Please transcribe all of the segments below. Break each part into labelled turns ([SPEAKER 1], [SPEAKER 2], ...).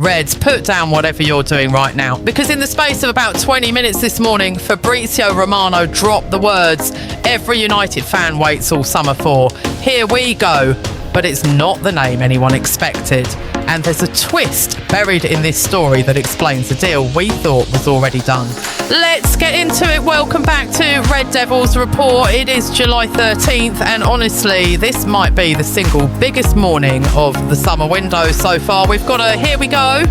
[SPEAKER 1] Reds, put down whatever you're doing right now, because in the space of about 20 minutes this morning, Fabrizio Romano dropped the words every United fan waits all summer for. Here we go. But it's not the name anyone expected. And there's a twist buried in this story that explains the deal we thought was already done. Let's get into it. Welcome back to Red Devils Report. It is July 13th, and honestly, this might be the single biggest morning of the summer window so far. We've got a here we go,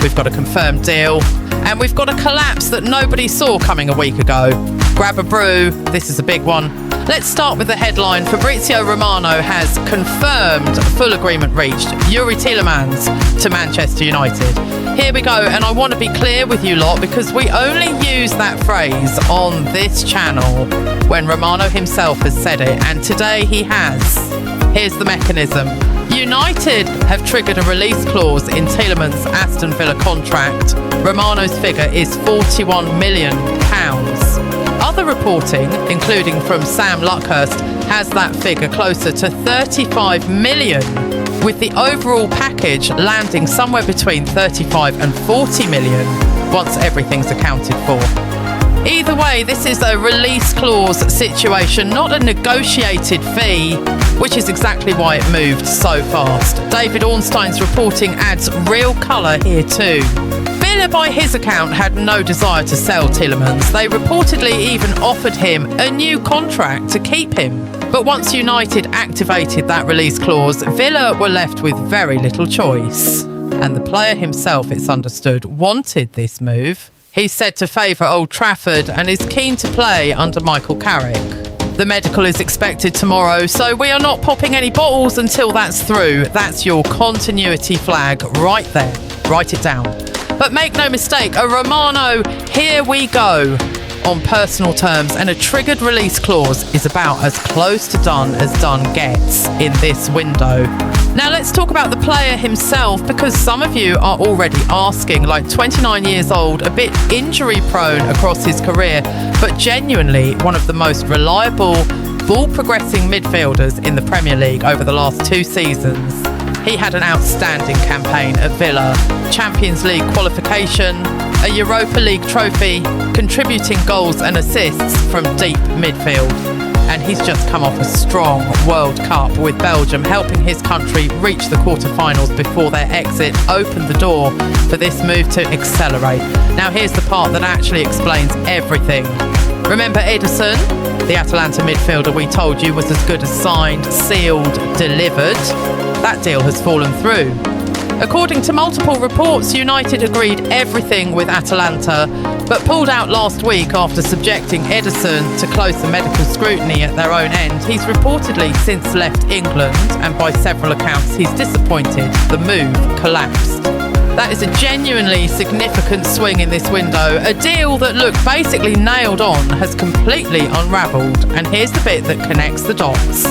[SPEAKER 1] we've got a confirmed deal, and we've got a collapse that nobody saw coming a week ago. Grab a brew, this is a big one. Let's start with the headline. Fabrizio Romano has confirmed full agreement reached. Youri Tielemans to Manchester United. Here we go, and I want to be clear with you lot because we only use that phrase on this channel when Romano himself has said it, and today he has. Here's the mechanism. United have triggered a release clause in Tielemans' Aston Villa contract. Romano's figure is £41 million. Other reporting, including from Sam Luckhurst, has that figure closer to 35 million, with the overall package landing somewhere between 35 and 40 million once everything's accounted for. Either way, this is a release clause situation, not a negotiated fee, which is exactly why it moved so fast. David Ornstein's reporting adds real colour here too. Villa, by his account, had no desire to sell Tielemans. They reportedly even offered him a new contract to keep him. But once United activated that release clause, Villa were left with very little choice. And the player himself, it's understood, wanted this move. He's said to favour Old Trafford and is keen to play under Michael Carrick. The medical is expected tomorrow, so we are not popping any bottles until that's through. That's your continuity flag right there. Write it down. But make no mistake, a Romano, here we go, on personal terms, and a triggered release clause is about as close to done as done gets in this window. Now let's talk about the player himself, because some of you are already asking, like 29 years old, a bit injury prone across his career, but genuinely one of the most reliable ball progressing midfielders in the Premier League over the last 2 seasons. He had an outstanding campaign at Villa, Champions League qualification, a Europa League trophy, contributing goals and assists from deep midfield. And he's just come off a strong World Cup with Belgium, helping his country reach the quarterfinals before their exit opened the door for this move to accelerate. Now here's the part that actually explains everything. Remember Ederson, the Atalanta midfielder we told you was as good as signed, sealed, delivered? That deal has fallen through. According to multiple reports, United agreed everything with Atalanta, but pulled out last week after subjecting Ederson to closer medical scrutiny at their own end. He's reportedly since left England, and by several accounts he's disappointed the move collapsed. That is a genuinely significant swing in this window. A deal that looked basically nailed on has completely unravelled, and here's the bit that connects the dots.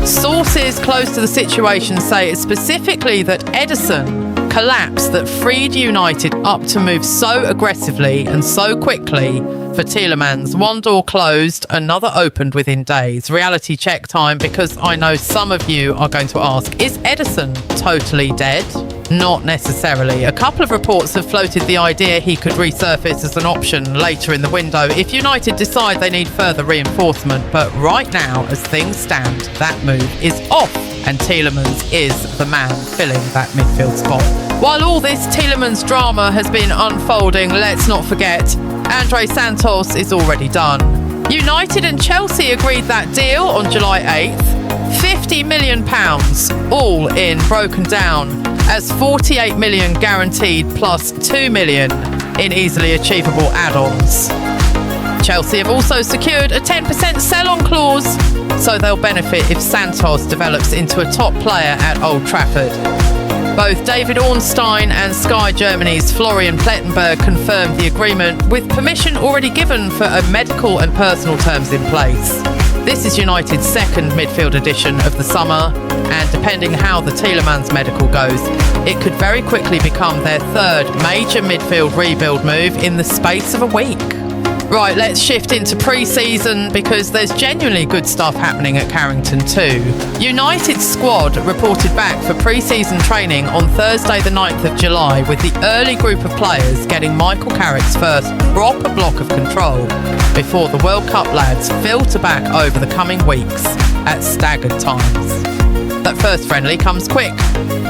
[SPEAKER 1] Sources close to the situation say specifically that Ederson collapse that freed United up to move so aggressively and so quickly for Tielemans. One door closed, another opened within days. Reality check time, because I know some of you are going to ask, is Ederson totally dead? Not necessarily. A couple of reports have floated the idea he could resurface as an option later in the window if United decide they need further reinforcement, but right now, as things stand, that move is off, and Tielemans is the man filling that midfield spot. While all this Tielemans drama has been unfolding, let's not forget, Andrey Santos is already done. United and Chelsea agreed that deal on July 8th. £50 million, all in, broken down as 48 million guaranteed plus 2 million in easily achievable add-ons. Chelsea have also secured a 10% sell-on clause, so they'll benefit if Santos develops into a top player at Old Trafford. Both David Ornstein and Sky Germany's Florian Plettenberg confirmed the agreement, with permission already given for a medical and personal terms in place. This is United's second midfield edition of the summer, and depending how the Tielemans medical goes, it could very quickly become their third major midfield rebuild move in the space of a week. Right, let's shift into pre-season because there's genuinely good stuff happening at Carrington too. United's squad reported back for pre-season training on Thursday the 9th of July with the early group of players getting Michael Carrick's first proper block of control before the World Cup lads filter back over the coming weeks at staggered times. That first friendly comes quick.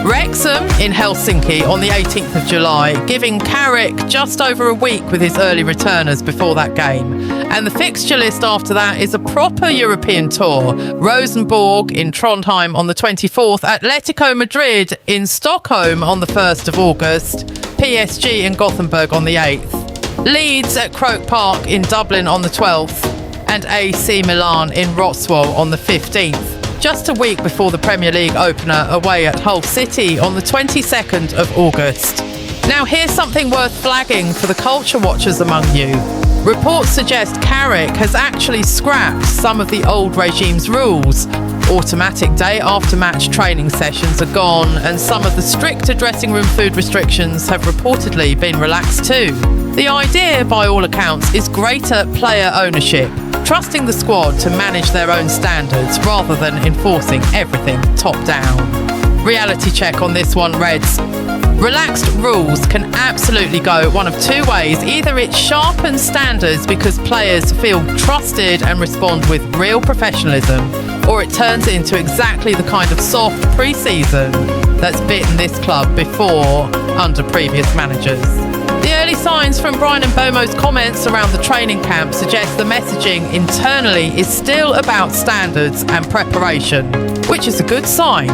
[SPEAKER 1] Wrexham in Helsinki on the 18th of July, giving Carrick just over a week with his early returners before that game. And the fixture list after that is a proper European tour. Rosenborg in Trondheim on the 24th, Atletico Madrid in Stockholm on the 1st of August, PSG in Gothenburg on the 8th, Leeds at Croke Park in Dublin on the 12th, and AC Milan in Wrocław on the 15th. Just a week before the Premier League opener away at Hull City on the 22nd of August. Now here's something worth flagging for the culture watchers among you. Reports suggest Carrick has actually scrapped some of the old regime's rules. Automatic day after match training sessions are gone and some of the stricter dressing room food restrictions have reportedly been relaxed too. The idea, by all accounts, is greater player ownership, trusting the squad to manage their own standards rather than enforcing everything top down. Reality check on this one reads, relaxed rules can absolutely go one of two ways. Either it sharpens standards because players feel trusted and respond with real professionalism, or it turns into exactly the kind of soft pre-season that's bitten this club before under previous managers. The early signs from Brian and Bomo's comments around the training camp suggest the messaging internally is still about standards and preparation, which is a good sign.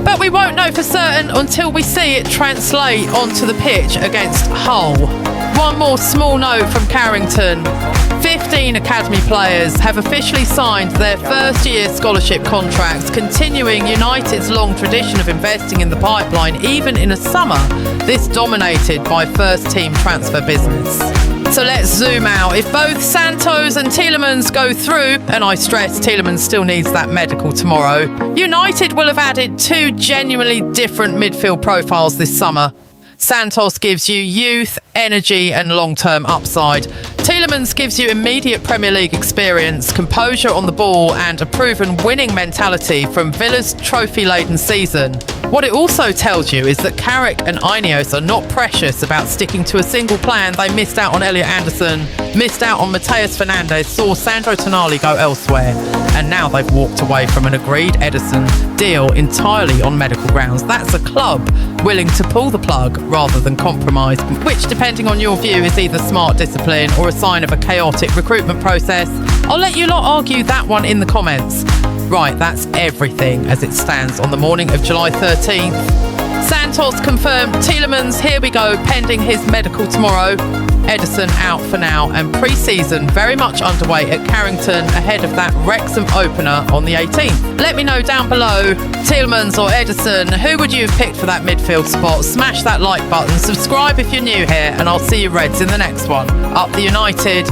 [SPEAKER 1] But we won't know for certain until we see it translate onto the pitch against Hull. One more small note from Carrington. 15 academy players have officially signed their first-year scholarship contracts, continuing United's long tradition of investing in the pipeline even in a summer this dominated by first-team transfer business. So let's zoom out. If both Santos and Tielemans go through, and I stress Tielemans still needs that medical tomorrow, United will have added two genuinely different midfield profiles this summer. Santos gives you youth, energy and long-term upside. Tielemans gives you immediate Premier League experience, composure on the ball and a proven winning mentality from Villa's trophy-laden season. What it also tells you is that Carrick and Ineos are not precious about sticking to a single plan. They missed out on Elliot Anderson, missed out on Mateus Fernandes, saw Sandro Tonali go elsewhere, and now they've walked away from an agreed Ederson deal entirely on medical grounds. That's a club willing to pull the plug rather than compromise, which, depending on your view, is either smart discipline or a sign of a chaotic recruitment process. I'll let you lot argue that one in the comments. Right, that's everything as it stands on the morning of July 13th. Santos confirmed Tielemans, here we go, pending his medical tomorrow. Ederson out for now, and pre-season very much underway at Carrington ahead of that Wrexham opener on the 18th. Let me know down below, Tielemans or Ederson, who would you have picked for that midfield spot? Smash that like button, subscribe if you're new here, and I'll see you Reds in the next one. Up the United.